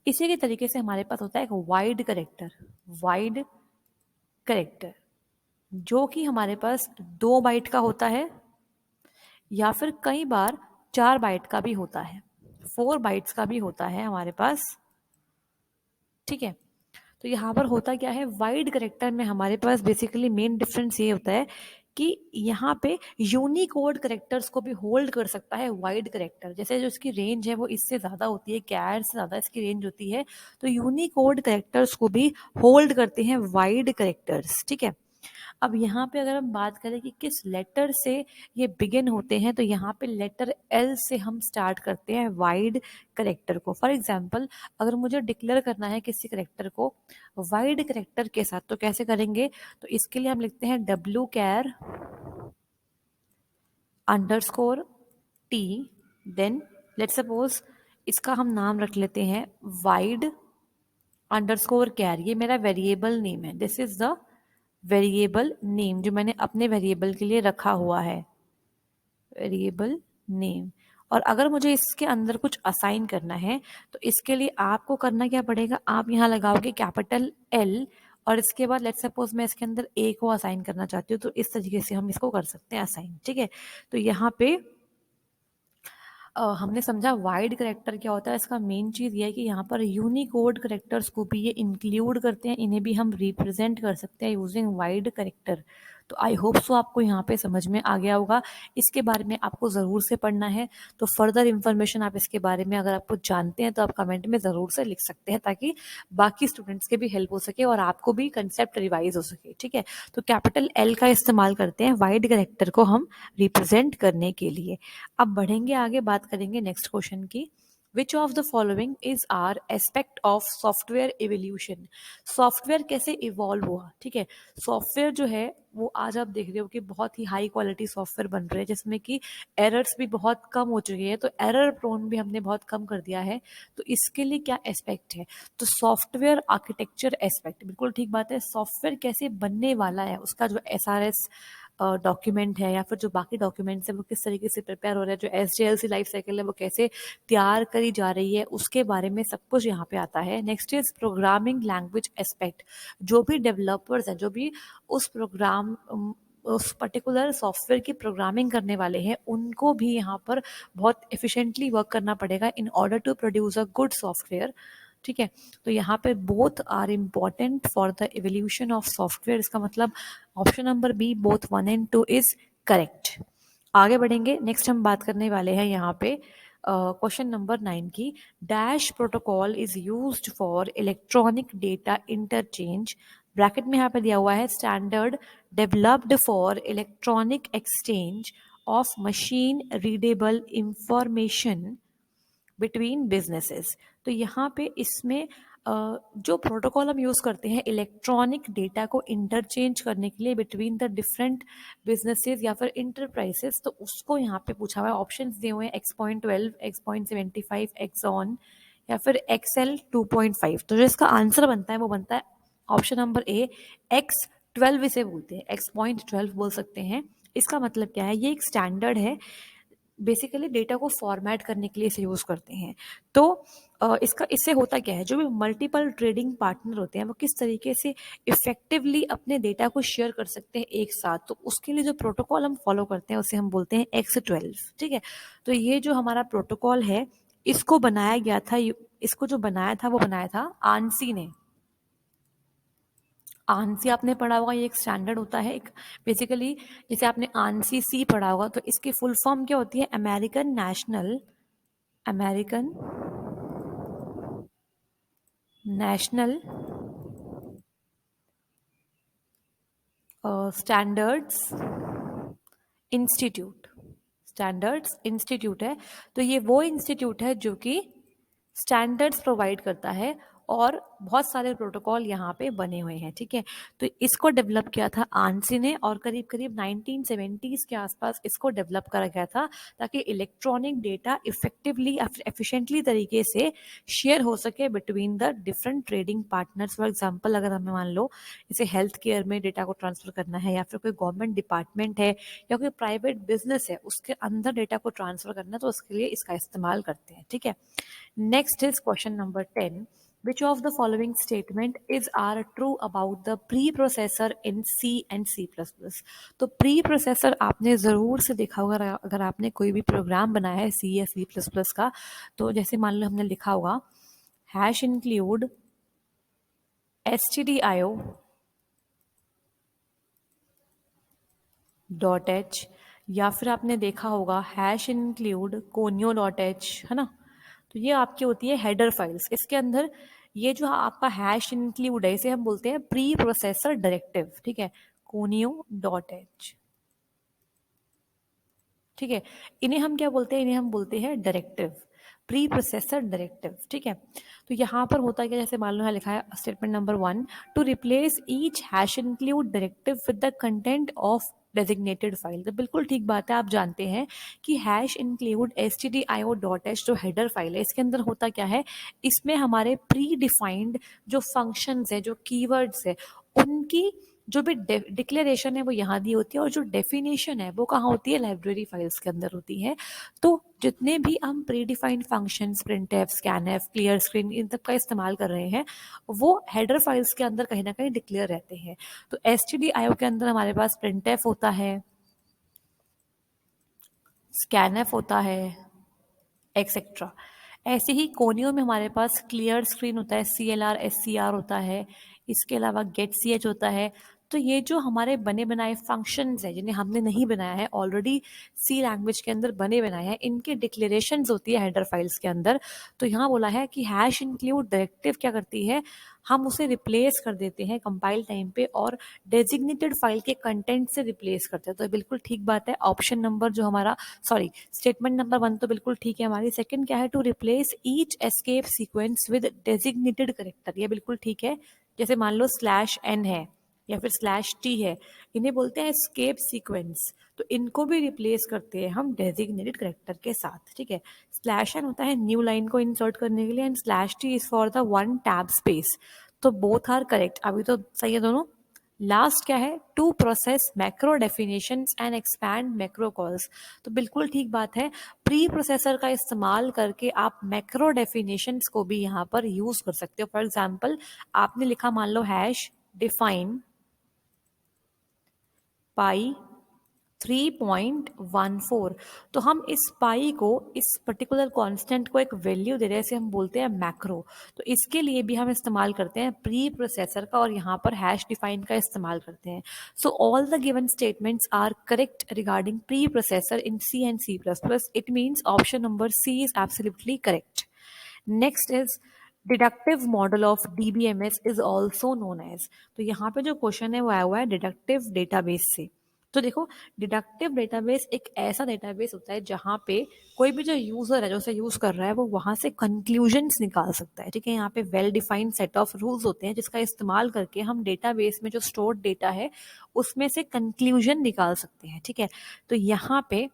इसी के तरीके से हमारे पास होता है एक वाइड करेक्टर, वाइड करेक्टर जो कि हमारे पास 2 बाइट का होता है या फिर कई बार 4 बाइट का भी होता है, 4 बाइट्स का भी होता है हमारे पास। ठीक है, तो यहाँ पर होता क्या है, वाइड करेक्टर में हमारे पास बेसिकली मेन डिफरेंस ये होता है कि यहाँ पे यूनिकोड करेक्टर्स को भी होल्ड कर सकता है वाइड करेक्टर। जैसे जो इसकी रेंज है वो इससे ज़्यादा होती है, कैर से ज़्यादा इसकी रेंज होती है, तो यूनिकोड करेक्टर्स को भी होल्ड करते हैं वाइड करेक्टर्स। ठीक है, अब यहाँ पे अगर हम बात करें कि किस लेटर से ये बिगिन होते हैं, तो यहाँ पे लेटर एल से हम स्टार्ट करते हैं वाइड करेक्टर को। फॉर एग्जाम्पल अगर मुझे डिक्लेयर करना है किसी करेक्टर को वाइड करेक्टर के साथ, तो कैसे करेंगे, तो इसके लिए हम लिखते हैं W char underscore T, then let suppose इसका हम नाम रख लेते हैं वाइड अंडरस्कोर कैर, ये मेरा वेरिएबल नेम है, this is the variable name जो मैंने अपने वेरिएबल के लिए रखा हुआ है, वेरिएबल नेम। और अगर मुझे इसके अंदर कुछ असाइन करना है तो इसके लिए आपको करना क्या पड़ेगा, आप यहाँ लगाओगे कैपिटल एल और इसके बाद लेट्स सपोज मैं इसके अंदर ए को असाइन करना चाहती हूँ, तो इस तरीके से हम इसको कर सकते हैं असाइन। ठीक है, तो यहाँ पे हमने समझा वाइड करेक्टर क्या होता है। इसका मेन चीज़ ये है कि यहाँ पर यूनिकोड करेक्टर्स को भी ये इंक्लूड करते हैं, इन्हें भी हम रिप्रेजेंट कर सकते हैं यूजिंग वाइड करेक्टर। तो आई होप सो आपको यहाँ पे समझ में आ गया होगा। इसके बारे में आपको ज़रूर से पढ़ना है, तो फर्दर इन्फॉर्मेशन आप इसके बारे में अगर आपको जानते हैं तो आप कमेंट में ज़रूर से लिख सकते हैं, ताकि बाकी स्टूडेंट्स के भी हेल्प हो सके और आपको भी कंसेप्ट रिवाइज हो सके। ठीक है, तो कैपिटल एल का इस्तेमाल करते हैं वाइड करेक्टर को हम रिप्रेजेंट करने के लिए। अब बढ़ेंगे आगे, बात करेंगे नेक्स्ट क्वेश्चन की। Which of the following is are aspect of software evolution. Software कैसे इवॉल्व हुआ। ठीक है, सॉफ्टवेयर जो है वो आज आप देख रहे हो कि बहुत ही हाई क्वालिटी सॉफ्टवेयर बन रहे हैं जिसमें कि एरर्स भी बहुत कम हो चुकी है, तो एरर प्रोन भी हमने बहुत कम कर दिया है। तो इसके लिए क्या एस्पेक्ट है, तो सॉफ्टवेयर आर्किटेक्चर एस्पेक्ट, बिल्कुल ठीक बात है। सॉफ्टवेयर कैसे बनने वाला है, उसका जो SRS डॉक्यूमेंट है या फिर जो बाकी डॉक्यूमेंट्स है वो किस तरीके से प्रिपेयर हो रहा है, जो SDLC लाइफ साइकिल है वो कैसे तैयार करी जा रही है, उसके बारे में सब कुछ यहाँ पे आता है। Next is programming language aspect, जो भी डेवलपर्स हैं, जो भी उस प्रोग्राम उस पर्टिकुलर सॉफ्टवेयर की प्रोग्रामिंग करने वाले हैं, उनको भी यहाँ पर बहुत एफिशिएंटली वर्क करना पड़ेगा in order to produce a good software. ठीक है, तो यहाँ पे both are important for the evolution of software. इसका मतलब option number B both 1 and 2 is correct. आगे बढ़ेंगे, नेक्स्ट हम बात करने वाले हैं यहाँ पे क्वेश्चन नंबर 9 की। Dash protocol is used for electronic data interchange, bracket में यहाँ पे दिया हुआ है standard developed for electronic exchange of machine readable information between businesses. तो यहाँ पे इसमें जो प्रोटोकॉल हम यूज़ करते हैं इलेक्ट्रॉनिक डेटा को इंटरचेंज करने के लिए बिटवीन द डिफरेंट बिजनेसेस या फिर इंटरप्राइजेस, तो उसको यहाँ पे पूछा हुआ है। ऑप्शंस दिए हुए हैं X.12, X.75, एक्सॉन या फिर XL 2.5। तो जो इसका आंसर बनता है वो बनता है ऑप्शन नंबर ए, X12 इसे बोलते हैं, X.12 बोल सकते हैं। इसका मतलब क्या है, ये एक स्टैंडर्ड है बेसिकली डेटा को फॉर्मेट करने के लिए इसे यूज़ करते हैं। तो इससे होता क्या है, जो भी मल्टीपल ट्रेडिंग पार्टनर होते हैं वो किस तरीके से इफेक्टिवली अपने डेटा को शेयर कर सकते हैं एक साथ, तो उसके लिए जो प्रोटोकॉल हम फॉलो करते हैं उसे हम बोलते हैं X12। ठीक है, तो ये जो हमारा प्रोटोकॉल है इसको बनाया गया था, इसको जो बनाया था वो बनाया था आंसी ने। आंसी आपने पढ़ा होगा, ये एक स्टैंडर्ड होता है एक, बेसिकली जैसे आपने आंसी सी पढ़ा होगा तो इसकी फुल फॉर्म क्या होती है, American national standards institute. Standards institute है, तो ये वो इंस्टीट्यूट है जो कि स्टैंडर्ड्स प्रोवाइड करता है और बहुत सारे प्रोटोकॉल यहाँ पे बने हुए हैं। ठीक है, तो इसको डेवलप किया था आंसी ने और करीब करीब 1970s के आसपास इसको डेवलप करा गया था ताकि इलेक्ट्रॉनिक डेटा इफेक्टिवली एफिशिएंटली तरीके से शेयर हो सके between the different trading partners. For example अगर हमें मान लो जैसे हेल्थ केयर में डेटा को ट्रांसफर करना है, या फिर कोई गवर्नमेंट डिपार्टमेंट है या कोई प्राइवेट बिजनेस है उसके अंदर डेटा को ट्रांसफर करना है, तो उसके लिए इसका इस्तेमाल करते हैं। ठीक है, next is question number 10। Which of the following statement is are true about the preprocessor in C and C++? तो preprocessor आपने ज़रूर से देखा होगा अगर आपने कोई भी प्रोग्राम बनाया है C या C++ का, तो जैसे मान लो हमने लिखा होगा hash include stdio dot H, या फिर आपने देखा होगा hash include conio dot H, है ना। तो ये आपकी होती है हेडर फाइल्स। इसके अंदर ये जो आपका हैश इंक्लूड है इसे हम बोलते हैं प्री प्रोसेसर डायरेक्टिव। ठीक है, कोनियो डॉट एच। ठीक है, इन्हें हम क्या बोलते हैं, इन्हें हम बोलते हैं डायरेक्टिव, प्री प्रोसेसर डायरेक्टिव। ठीक है, तो यहाँ पर होता है क्या, जैसे मान लो यहाँ लिखा है statement number 1, to replace each hash include directive with the content of designated file. तो बिल्कुल ठीक बात है, आप जानते हैं कि hash include stdio dot H जो हेडर फाइल है इसके अंदर होता क्या है, इसमें हमारे प्री डिफाइंड जो फंक्शंस है, जो कीवर्ड्स है, उनकी जो भी डिक्लेरेशन है वो यहाँ दी होती है और जो डेफिनेशन है वो कहाँ होती है, लाइब्रेरी फाइल्स के अंदर होती है। तो जितने भी हम pre defined functions printf, scanf, clear screen, इन सब का इस्तेमाल कर रहे हैं वो हेडर फाइल्स के अंदर कहीं ना कहीं डिक्लेयर रहते हैं। तो stdio के अंदर हमारे पास प्रिंटफ होता है, स्कैनफ होता है, एक्सेट्रा। ऐसे ही कोनियो में हमारे पास क्लियर स्क्रीन होता है, CLR SCR होता है, इसके अलावा गेट CH होता है। तो ये जो हमारे बने बनाए फंक्शंस हैं जिन्हें हमने नहीं बनाया है, ऑलरेडी सी लैंग्वेज के अंदर बने बनाए हैं, इनके डिक्लेरेशंस होती है हेडर फाइल्स के अंदर। तो यहाँ बोला है कि हैश इंक्लूड डायरेक्टिव क्या करती है, हम उसे रिप्लेस कर देते हैं कंपाइल टाइम पे और डेजिग्नेटेड फाइल के कंटेंट से रिप्लेस करते हैं। तो बिल्कुल ठीक बात है, ऑप्शन नंबर जो हमारा, सॉरी स्टेटमेंट नंबर 1 तो बिल्कुल ठीक है हमारी। सेकंड क्या है, to replace each escape sequence with designated character, ये बिल्कुल ठीक है। जैसे मान लो /n है या फिर /t है, इन्हें बोलते हैं एस्केप सीक्वेंस, तो इनको भी रिप्लेस करते हैं हम डेजिग्नेटेड करेक्टर के साथ। ठीक है, /n होता है न्यू लाइन को इंसर्ट करने के लिए and /t is for the one tab space. तो बोथ आर करेक्ट, अभी तो सही है दोनों। लास्ट क्या है, to process macro definitions and expand macro calls, तो बिल्कुल ठीक बात है, प्री प्रोसेसर का इस्तेमाल करके आप मैक्रो डेफिनेशंस को भी यहाँ पर यूज कर सकते हो। फॉर एग्जांपल आपने लिखा मान लो हैश डिफाइन पाई 3.14, तो हम इस पाई को, इस पर्टिकुलर कांस्टेंट को एक वैल्यू दे रहे हैं, इसे हम बोलते हैं मैक्रो। तो इसके लिए भी हम इस्तेमाल करते हैं प्री प्रोसेसर का और यहाँ पर हैश डिफाइन का इस्तेमाल करते हैं। So all the given statements are correct regarding preprocessor in C and C++। It means option number C is absolutely correct. Next is deductive model of DBMS is also known as. तो यहाँ पे जो question है वो आया हुआ है deductive database से। तो देखो, डिडक्टिव डेटाबेस एक ऐसा डेटाबेस होता है जहाँ पे कोई भी जो यूजर है जो उसे यूज कर रहा है वो वहां से कंक्लूजन्स निकाल सकता है। ठीक है, यहाँ पे well defined set of rules होते हैं जिसका इस्तेमाल करके हम डेटाबेस में जो स्टोर्ड डेटा है उसमें से कंक्लूजन निकाल सकते हैं। ठीक है, तो यहाँ पे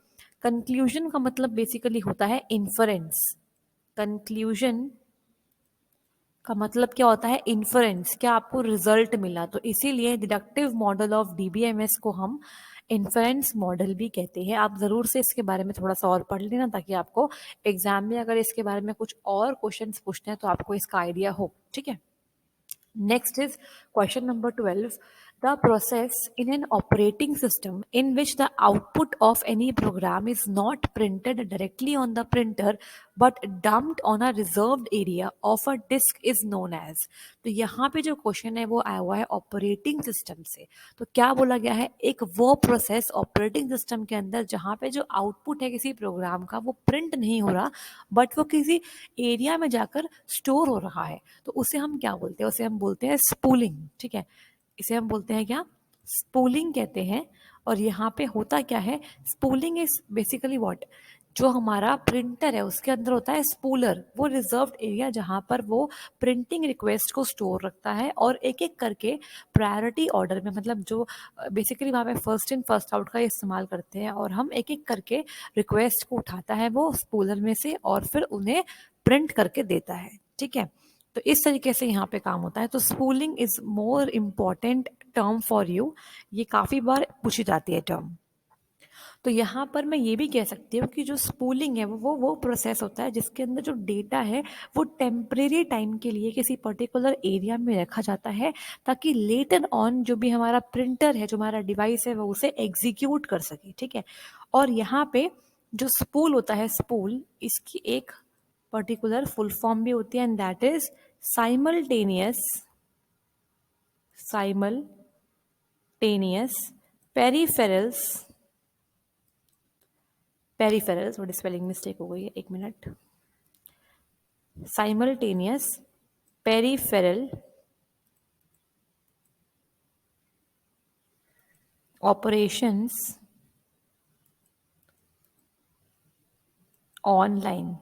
कंक्लूजन का मतलब बेसिकली होता है इन्फरेंस। कंक्लूजन का मतलब क्या होता है, इन्फरेंस, क्या आपको रिजल्ट मिला। तो इसीलिए डिडक्टिव मॉडल ऑफ DBMS को हम इन्फरेंस मॉडल भी कहते हैं। आप ज़रूर से इसके बारे में थोड़ा सा और पढ़ लेना, ताकि आपको एग्जाम में अगर इसके बारे में कुछ और क्वेश्चंस पूछते हैं तो आपको इसका आइडिया हो, ठीक है। Next is question number 12. The process in an operating system in which the output of any program is not printed directly on the printer but dumped on a reserved area of a disk is known as. तो यहाँ पे जो question है वो आया हुआ है operating system से। तो क्या बोला गया है, एक वो प्रोसेस ऑपरेटिंग सिस्टम के अंदर जहाँ पे जो आउटपुट है किसी प्रोग्राम का वो प्रिंट नहीं हो रहा, बट वो किसी एरिया में जाकर स्टोर हो रहा है, तो उसे हम क्या बोलते हैं, उसे हम बोलते हैं स्पूलिंग, ठीक है। इसे हम बोलते हैं क्या, स्पूलिंग कहते हैं। और यहाँ पे होता क्या है, स्पूलिंग इज बेसिकली व्हाट, जो हमारा प्रिंटर है उसके अंदर होता है स्पूलर, वो रिजर्व्ड एरिया जहाँ पर वो प्रिंटिंग रिक्वेस्ट को स्टोर रखता है और एक एक करके प्रायोरिटी ऑर्डर में, मतलब जो बेसिकली वहाँ पे फर्स्ट इन फर्स्ट आउट का इस्तेमाल करते हैं, और हम एक एक करके रिक्वेस्ट को उठाता है वो स्पूलर में से और फिर उन्हें प्रिंट करके देता है, ठीक है। तो इस तरीके से यहाँ पे काम होता है। तो spooling is more important term for you, ये काफ़ी बार पूछी जाती है टर्म। तो यहाँ पर मैं ये भी कह सकती हूँ कि जो स्पूलिंग है वो प्रोसेस होता है जिसके अंदर जो डेटा है वो टेम्परेरी टाइम के लिए किसी पर्टिकुलर एरिया में रखा जाता है, ताकि लेटर ऑन जो भी हमारा प्रिंटर है, जो हमारा डिवाइस है, वो उसे एग्जीक्यूट कर सके, ठीक है। और यहाँ पे जो स्पूल होता है, स्पूल, इसकी एक पर्टिकुलर फुल फॉर्म भी होती है, and that is simultaneous peripherals, थोड़ी स्पेलिंग मिस्टेक हो गई है, एक minute. Simultaneous peripheral operations online,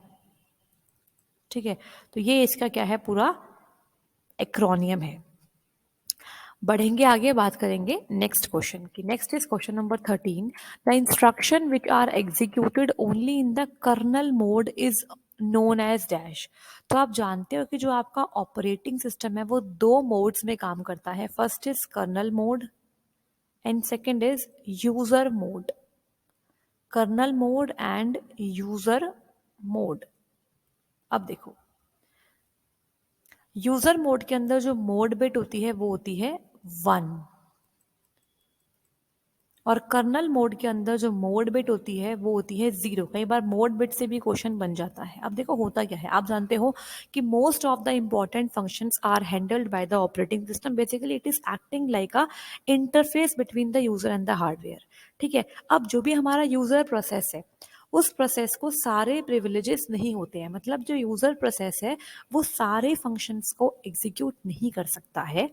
ठीक है। तो ये इसका क्या है, पूरा एक्रोनियम है। बढ़ेंगे आगे, बात करेंगे नेक्स्ट क्वेश्चन की। Next is question number 13। The instruction which are executed only in the kernel mode is known as dash. तो आप जानते हो कि जो आपका ऑपरेटिंग सिस्टम है वो दो मोड्स में काम करता है। First is kernel mode and second is user mode. Kernel mode and user mode. अब देखो, यूजर मोड के अंदर जो मोड बिट होती है वो होती है 1, और कर्नल मोड के अंदर जो मोड बिट होती है वो होती है 0। कई बार मोड बिट से भी क्वेश्चन बन जाता है। अब देखो होता क्या है, आप जानते हो कि most of the important functions are handled by the operating system. Basically it is acting like a interface between the user and the hardware, ठीक है। अब जो भी हमारा यूजर प्रोसेस है उस प्रोसेस को सारे प्रिविलेजेस नहीं होते हैं, मतलब जो यूजर प्रोसेस है वो सारे फंक्शंस को एग्जीक्यूट नहीं कर सकता है।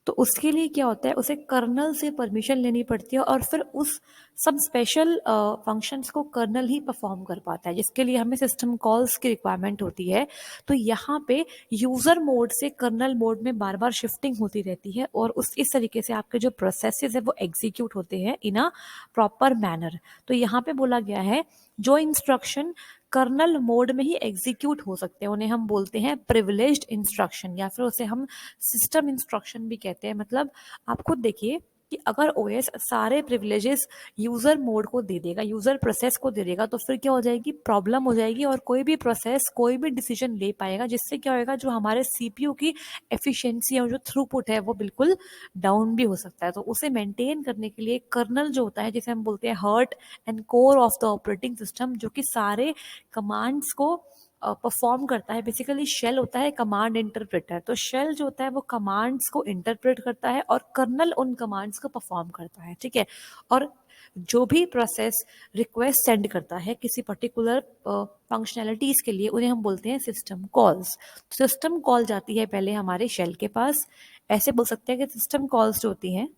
तो उसके लिए क्या होता है, उसे कर्नल से परमिशन लेनी पड़ती है, और फिर उस सब स्पेशल फंक्शंस को कर्नल ही परफॉर्म कर पाता है, जिसके लिए हमें सिस्टम कॉल्स की रिक्वायरमेंट होती है। तो यहाँ पे यूजर मोड से कर्नल मोड में बार बार शिफ्टिंग होती रहती है, और उस इस तरीके से आपके जो प्रोसेसेस है वो एग्जीक्यूट होते हैं इन अ प्रॉपर मैनर। तो यहाँ पे बोला गया है जो इंस्ट्रक्शन कर्नल मोड में ही एग्जीक्यूट हो सकते हैं उन्हें हम बोलते हैं प्रिविलेज्ड इंस्ट्रक्शन, या फिर उसे हम सिस्टम इंस्ट्रक्शन भी कहते हैं। मतलब आप खुद देखिए कि अगर ओएस सारे प्रिविलेजेस यूजर मोड को दे देगा, यूजर प्रोसेस को दे देगा, तो फिर क्या हो जाएगी, प्रॉब्लम हो जाएगी, और कोई भी प्रोसेस कोई भी डिसीजन ले पाएगा, जिससे क्या होएगा, जो हमारे सीपीयू की एफिशिएंसी और जो थ्रूपुट है वो बिल्कुल डाउन भी हो सकता है। तो उसे मेंटेन करने के लिए कर्नल जो होता है, जिसे हम बोलते हैं heart and core of the operating system, जो कि सारे कमांड्स को परफॉर्म करता है। बेसिकली शेल होता है कमांड इंटरप्रेटर। तो शेल जो होता है वो कमांड्स को इंटरप्रेट करता है और कर्नल उन कमांड्स को परफॉर्म करता है, ठीक है। और जो भी प्रोसेस रिक्वेस्ट सेंड करता है किसी पर्टिकुलर फंक्शनैलिटीज के लिए, उन्हें हम बोलते हैं सिस्टम कॉल्स। सिस्टम कॉल जाती है पहले हमारे शेल के पास। ऐसे बोल सकते हैं कि सिस्टम कॉल्स जो होती हैं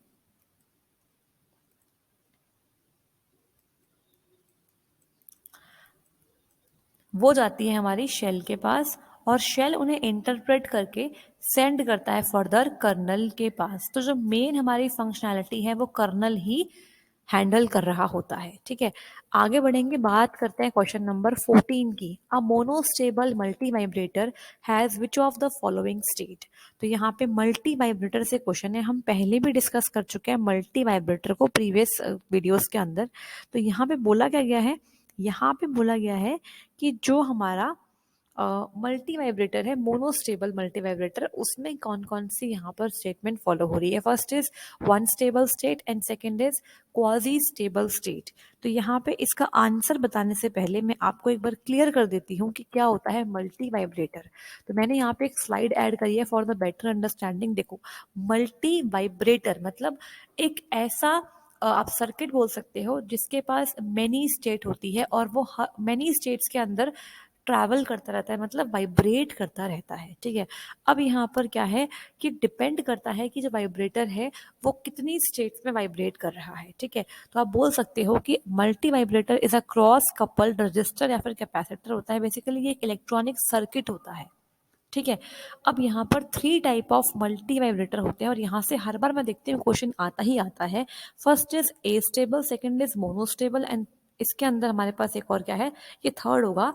वो जाती है हमारी शेल के पास, और शेल उन्हें इंटरप्रेट करके सेंड करता है फर्दर कर्नल के पास। तो जो मेन हमारी फंक्शनैलिटी है वो कर्नल ही हैंडल कर रहा होता है। ठीक है, आगे बढ़ेंगे, बात करते हैं क्वेश्चन नंबर 14 की। A monostable multivibrator has which of the following state. तो यहाँ पे मल्टी वाइब्रेटर से क्वेश्चन है, हम पहले भी डिस्कस कर चुके हैं मल्टी वाइब्रेटर को प्रीवियस वीडियोस के अंदर। तो यहाँ पे बोला क्या गया है, यहाँ पे बोला गया है कि जो हमारा मल्टी वाइब्रेटर है, मोनोस्टेबल मल्टी वाइब्रेटर, उसमें कौन कौन सी यहाँ पर स्टेटमेंट फॉलो हो रही है। First is one stable state and second is quasi stable state. तो यहाँ पे इसका आंसर बताने से पहले मैं आपको एक बार क्लियर कर देती हूँ कि क्या होता है मल्टी वाइब्रेटर। तो मैंने यहाँ पे एक स्लाइड ऐड करी है फॉर द बेटर अंडरस्टैंडिंग। देखो, मल्टी वाइब्रेटर मतलब एक ऐसा आप सर्किट बोल सकते हो जिसके पास मेनी स्टेट होती है और वो मेनी स्टेट्स के अंदर ट्रैवल करता रहता है, मतलब वाइब्रेट करता रहता है। ठीक है, अब यहाँ पर क्या है कि डिपेंड करता है कि जो वाइब्रेटर है वो कितनी स्टेट्स में वाइब्रेट कर रहा है। ठीक है, तो आप बोल सकते हो कि multi vibrator is a cross coupled register या फिर कैपेसिटर होता है। बेसिकली ये एक इलेक्ट्रॉनिक सर्किट होता है। ठीक है, अब यहाँ पर 3 टाइप ऑफ मल्टी वाइब्रेटर होते हैं और यहाँ से हर बार मैं देखती हूँ क्वेश्चन आता ही आता है। First is a stable, second is monostable and इसके अंदर हमारे पास एक और क्या है, ये थर्ड होगा।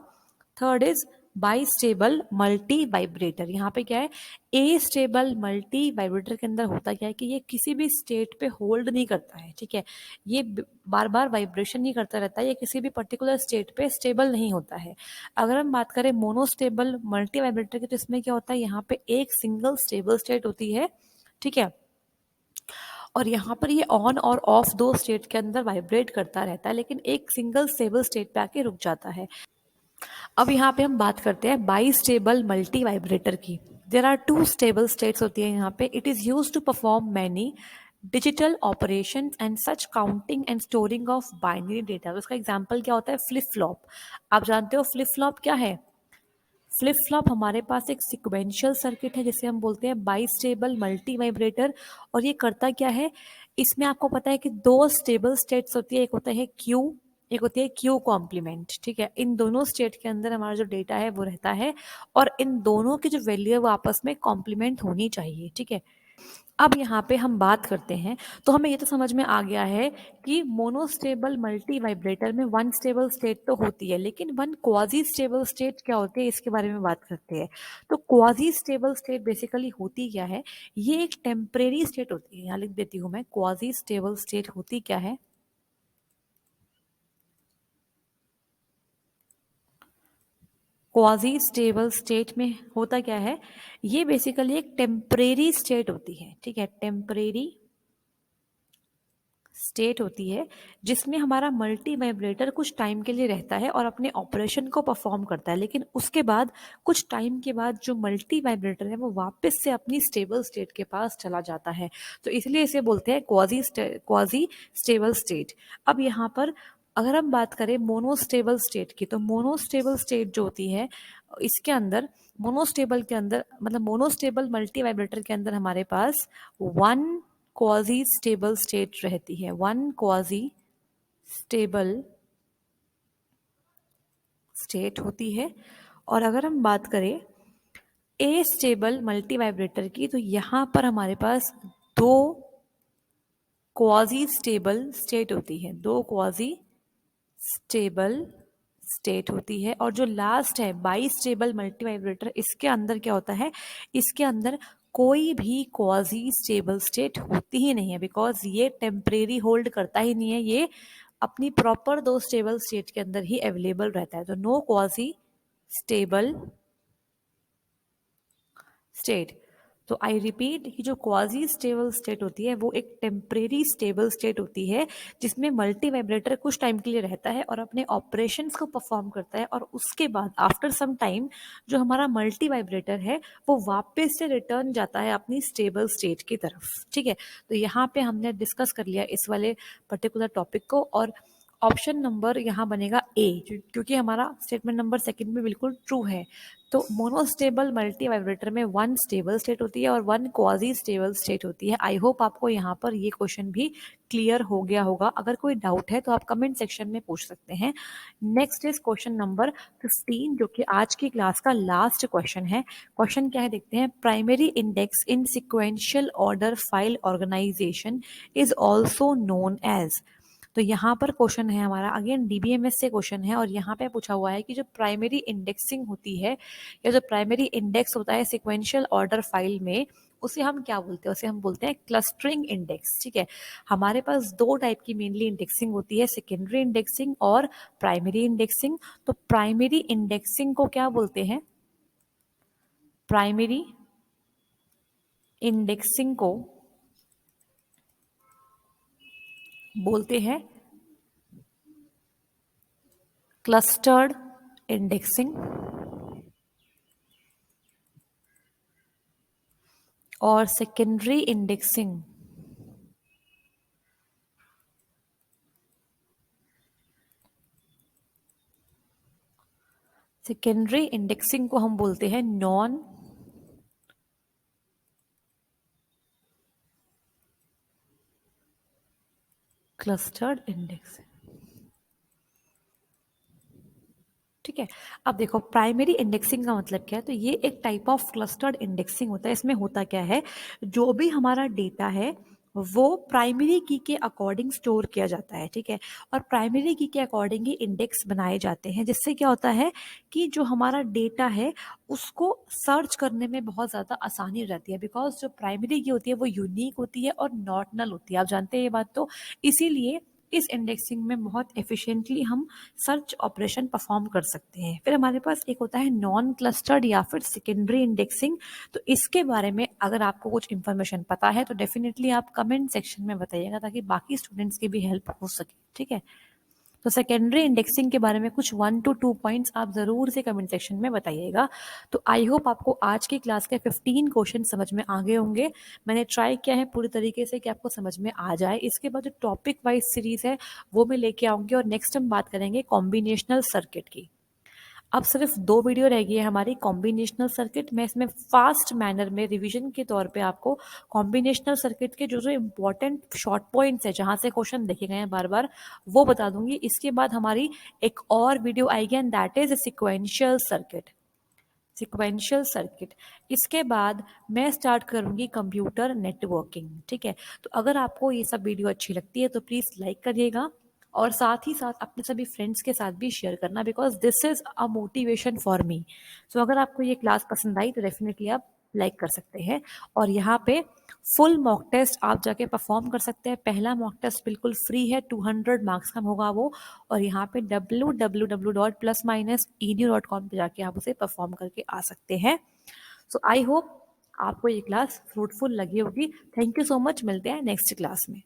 Third is by stable multi vibrator. यहाँ पे क्या है, ए स्टेबल मल्टी वाइब्रेटर के अंदर होता क्या है कि ये किसी भी स्टेट पे होल्ड नहीं करता है। ठीक है, ये बार बार वाइब्रेशन नहीं करता रहता है, ये किसी भी पर्टिकुलर स्टेट पे स्टेबल नहीं होता है। अगर हम बात करें मोनोस्टेबल मल्टी वाइब्रेटर की, तो इसमें क्या होता है, यहाँ पे एक सिंगल स्टेबल स्टेट होती है। ठीक है, और यहाँ पर ये ऑन और ऑफ दो स्टेट के अंदर वाइब्रेट करता रहता है, लेकिन एक सिंगल स्टेबल स्टेट पे आके रुक जाता है। अब यहाँ पे हम बात करते हैं बाई स्टेबल मल्टी वाइब्रेटर की। देर आर 2 स्टेबल स्टेट्स होती है यहाँ पे। It is use to perform many digital operation and such counting and storing of binary data. उसका एग्जाम्पल क्या होता है, फ्लिप फ्लॉप। आप जानते हो फ्लिप फ्लॉप क्या है। फ्लिप फ्लॉप हमारे पास एक सिक्वेंशियल सर्किट है जिसे हम बोलते हैं बाई स्टेबल मल्टी वाइब्रेटर। और ये करता क्या है, इसमें आपको पता है कि 2 स्टेबल स्टेट्स होती है, एक होता है क्यू, एक होती है क्यू कॉम्प्लीमेंट। ठीक है, इन दोनों स्टेट के अंदर हमारा जो डेटा है वो रहता है और इन दोनों की जो वैल्यू है वो आपस में कॉम्प्लीमेंट होनी चाहिए। ठीक है, अब यहाँ पे हम बात करते हैं, तो हमें ये तो समझ में आ गया है कि मोनोस्टेबल मल्टी वाइब्रेटर में वन स्टेबल स्टेट तो होती है, लेकिन वन क्वाजी स्टेबल स्टेट क्या होती है इसके बारे में बात करते हैं। तो क्वाजी स्टेबल स्टेट बेसिकली होती क्या है, ये एक टेम्परेरी स्टेट होती है। यहाँ लिख देती हूँ मैं, क्वाजी स्टेबल स्टेट होती क्या है, क्वाजी स्टेबल स्टेट में होता क्या है, ये बेसिकली एक टेम्परेरी स्टेट होती है। ठीक है, टेम्परेरी स्टेट होती है जिसमें हमारा मल्टी वाइब्रेटर कुछ टाइम के लिए रहता है और अपने ऑपरेशन को परफॉर्म करता है, लेकिन उसके बाद कुछ टाइम के बाद जो मल्टी वाइब्रेटर है वो वापस से अपनी स्टेबल स्टेट के पास चला जाता है। तो इसलिए इसे बोलते हैं क्वाजी स्टेबल स्टेट। अब यहाँ पर अगर हम बात करें मोनोस्टेबल स्टेट की, तो मोनोस्टेबल स्टेट जो होती है इसके अंदर, मोनोस्टेबल के अंदर मतलब मोनोस्टेबल मल्टी वाइब्रेटर के अंदर हमारे पास वन क्वाजी स्टेबल स्टेट रहती है, वन क्वाजी स्टेबल स्टेट होती है। और अगर हम बात करें ए स्टेबल मल्टी वाइब्रेटर की, तो यहां पर हमारे पास दो क्वाजी स्टेबल स्टेट होती है, दो क्वाजी स्टेबल स्टेट होती है। और जो लास्ट है बाई स्टेबल मल्टी वाइब्रेटर, इसके अंदर क्या होता है, इसके अंदर कोई भी क्वाजी स्टेबल स्टेट होती ही नहीं है, बिकॉज ये टेम्परेरी होल्ड करता ही नहीं है, ये अपनी प्रॉपर दो स्टेबल स्टेट के अंदर ही अवेलेबल रहता है। तो नो क्वाजी स्टेबल स्टेट। तो आई रिपीट, ये जो क्वाजी स्टेबल स्टेट होती है वो एक टेम्परेरी स्टेबल स्टेट होती है जिसमें मल्टी वाइब्रेटर कुछ टाइम के लिए रहता है और अपने ऑपरेशंस को परफॉर्म करता है, और उसके बाद आफ्टर सम टाइम जो हमारा मल्टी वाइब्रेटर है वो वापस से रिटर्न जाता है अपनी स्टेबल स्टेट की तरफ। ठीक है, तो यहाँ पे हमने डिस्कस कर लिया इस वाले पर्टिकुलर टॉपिक को, और ऑप्शन नंबर यहाँ बनेगा ए, क्योंकि हमारा स्टेटमेंट नंबर सेकंड में बिल्कुल ट्रू है। तो मोनोस्टेबल मल्टी वाइब्रेटर में वन स्टेबल स्टेट होती है और वन क्वाजी स्टेबल स्टेट होती है। आई होप आपको यहाँ पर ये क्वेश्चन भी क्लियर हो गया होगा। अगर कोई डाउट है तो आप कमेंट सेक्शन में पूछ सकते हैं। नेक्स्ट इज क्वेश्चन नंबर 15, जो कि आज की क्लास का लास्ट क्वेश्चन है। क्वेश्चन क्या है देखते हैं। Primary index in sequential order file organization is also known as. तो यहाँ पर क्वेश्चन है हमारा अगेन डीबीएमएस से क्वेश्चन है और यहाँ पे पूछा हुआ है कि जो प्राइमरी इंडेक्सिंग होती है या जो प्राइमरी इंडेक्स होता है सिक्वेंशियल ऑर्डर फाइल में, उसे हम क्या बोलते हैं? उसे हम बोलते हैं क्लस्टरिंग इंडेक्स। ठीक है, हमारे पास दो टाइप की मेनली इंडेक्सिंग होती है, सेकेंडरी इंडेक्सिंग और प्राइमरी इंडेक्सिंग। तो प्राइमरी इंडेक्सिंग को क्या बोलते हैं? प्राइमरी इंडेक्सिंग को बोलते हैं क्लस्टर्ड इंडेक्सिंग और सेकेंडरी इंडेक्सिंग सेकेंडरी इंडेक्सिंग को हम बोलते हैं नॉन क्लस्टर्ड इंडेक्सिंग। ठीक है, अब देखो प्राइमरी इंडेक्सिंग का मतलब क्या है? तो ये एक टाइप ऑफ क्लस्टर्ड इंडेक्सिंग होता है। इसमें होता क्या है, जो भी हमारा डेटा है वो प्राइमरी की के अकॉर्डिंग स्टोर किया जाता है। ठीक है, और प्राइमरी की के अकॉर्डिंग ही इंडेक्स बनाए जाते हैं, जिससे क्या होता है कि जो हमारा डेटा है उसको सर्च करने में बहुत ज़्यादा आसानी रहती है, बिकॉज जो प्राइमरी की होती है वो यूनिक होती है और नॉर्डनल होती है। आप जानते हैं ये बात, तो इसीलिए इस इंडेक्सिंग में बहुत एफिशिएंटली हम सर्च ऑपरेशन परफॉर्म कर सकते हैं। फिर हमारे पास एक होता है नॉन क्लस्टर्ड या फिर सेकेंडरी इंडेक्सिंग। तो इसके बारे में अगर आपको कुछ इन्फॉर्मेशन पता है तो डेफिनेटली आप कमेंट सेक्शन में बताइएगा, ताकि बाकी स्टूडेंट्स की भी हेल्प हो सके। ठीक है, तो सेकेंडरी इंडेक्सिंग के बारे में कुछ 1 to 2 पॉइंट्स आप ज़रूर से कमेंट सेक्शन में बताइएगा। तो आई होप आपको आज की क्लास के 15 क्वेश्चन समझ में आ गए होंगे। मैंने ट्राई किया है पूरी तरीके से कि आपको समझ में आ जाए। इसके बाद जो टॉपिक वाइज सीरीज़ है वो मैं लेके आऊँगी और नेक्स्ट हम बात करेंगे कॉम्बिनेशनल सर्किट की। अब सिर्फ 2 वीडियो रह गई है हमारी कॉम्बिनेशनल सर्किट में। इसमें फास्ट मैनर में रिवीजन के तौर पे आपको कॉम्बिनेशनल सर्किट के जो जो इम्पोर्टेंट शॉर्ट पॉइंट्स है जहाँ से क्वेश्चन देखे गए हैं बार बार, वो बता दूंगी। इसके बाद हमारी एक और वीडियो आएगी and that is sequential circuit. Sequential circuit इसके बाद मैं स्टार्ट करूंगी कंप्यूटर नेटवर्किंग। ठीक है, तो अगर आपको ये सब वीडियो अच्छी लगती है तो प्लीज़ लाइक करिएगा और साथ ही साथ अपने सभी फ्रेंड्स के साथ भी शेयर करना, because this is a motivation for me. So अगर आपको ये क्लास पसंद आई तो डेफिनेटली आप लाइक कर सकते हैं। और यहाँ पे फुल मॉक टेस्ट आप जाके परफॉर्म कर सकते हैं। पहला मॉक टेस्ट बिल्कुल फ्री है, 200 मार्क्स का होगा वो। और यहाँ पे www.plus-edu.com पे जाके आप उसे परफॉर्म करके आ सकते हैं। सो आई होप आपको ये क्लास फ्रूटफुल लगी होगी। थैंक यू सो मच, मिलते हैं नेक्स्ट क्लास में।